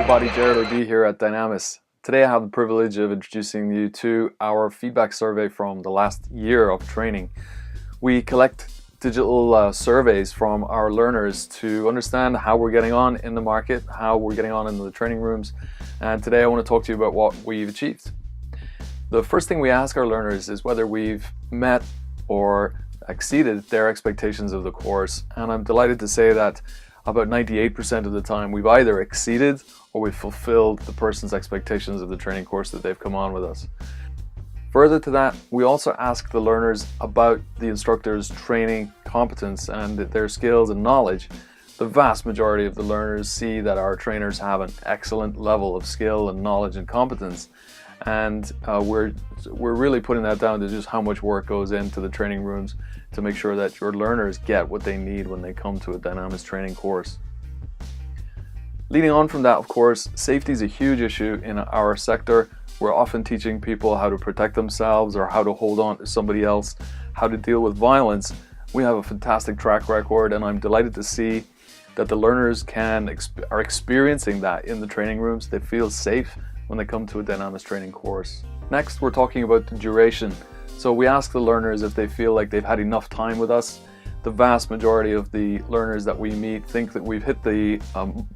everybody, Jared or D here at Dynamis. Today I have the privilege of introducing you to our feedback survey from the last year of training. We collect digital surveys from our learners to understand how we're getting on in the market, how we're getting on in the training rooms, and today I want to talk to you about what we've achieved. The first thing we ask our learners is whether we've met or exceeded their expectations of the course, and I'm delighted to say that about 98% of the time we've either exceeded or we've fulfilled the person's expectations of the training course that they've come on with us. Further to that, we also ask the learners about the instructor's training competence and their skills and knowledge. The vast majority of the learners see that our trainers have an excellent level of skill and knowledge and competence, and we're really putting that down to just how much work goes into the training rooms to make sure that your learners get what they need when they come to a Dynamis training course. Leading on from that, of course, safety is a huge issue in our sector. We're often teaching people how to protect themselves or how to hold on to somebody else, how to deal with violence. We have a fantastic track record, and I'm delighted to see that the learners are experiencing that in the training rooms. They feel safe when they come to a Dynamis training course. Next, we're talking about the duration. So we ask the learners if they feel like they've had enough time with us. The vast majority of the learners that we meet think that we've hit the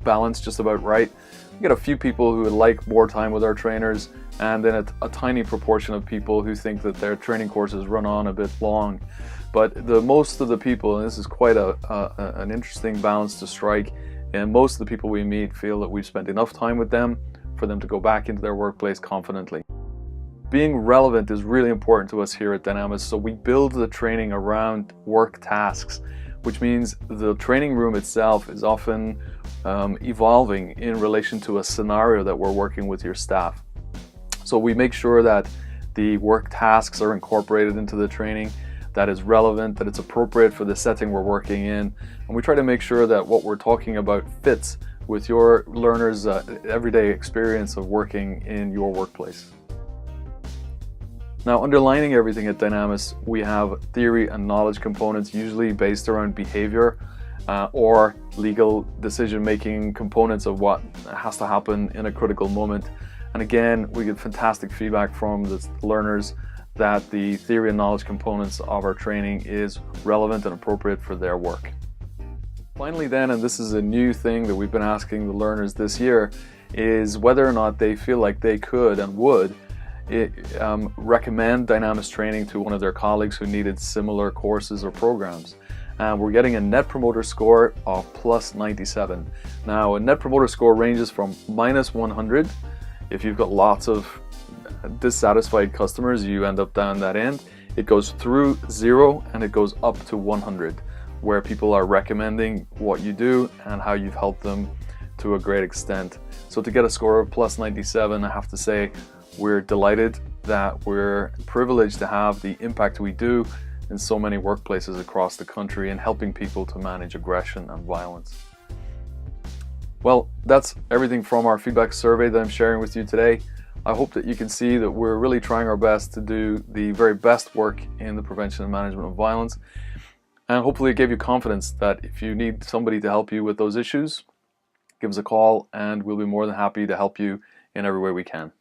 balance just about right. We get a few people who would like more time with our trainers, and then a tiny proportion of people who think that their training courses run on a bit long. But most of the people, and this is quite an interesting balance to strike, and most of the people we meet feel that we've spent enough time with them for them to go back into their workplace confidently. Being relevant is really important to us here at Dynamis, so we build the training around work tasks, which means the training room itself is often evolving in relation to a scenario that we're working with your staff. So we make sure that the work tasks are incorporated into the training, that is relevant, that it's appropriate for the setting we're working in, and we try to make sure that what we're talking about fits with your learners' everyday experience of working in your workplace. Now, underlining everything at Dynamis, we have theory and knowledge components usually based around behavior or legal decision-making components of what has to happen in a critical moment. And again, we get fantastic feedback from the learners that the theory and knowledge components of our training is relevant and appropriate for their work. Finally then, and this is a new thing that we've been asking the learners this year, is whether or not they feel like they could and would recommend Dynamis training to one of their colleagues who needed similar courses or programs. And we're getting a Net Promoter Score of plus 97. Now, a Net Promoter Score ranges from minus 100. If you've got lots of dissatisfied customers, you end up down that end. It goes through 0 and it goes up to 100, where people are recommending what you do and how you've helped them to a great extent. So to get a score of plus 97, I have to say we're delighted that we're privileged to have the impact we do in so many workplaces across the country in helping people to manage aggression and violence. Well, that's everything from our feedback survey that I'm sharing with you today. I hope that you can see that we're really trying our best to do the very best work in the prevention and management of violence. And hopefully it gave you confidence that if you need somebody to help you with those issues, give us a call and we'll be more than happy to help you in every way we can.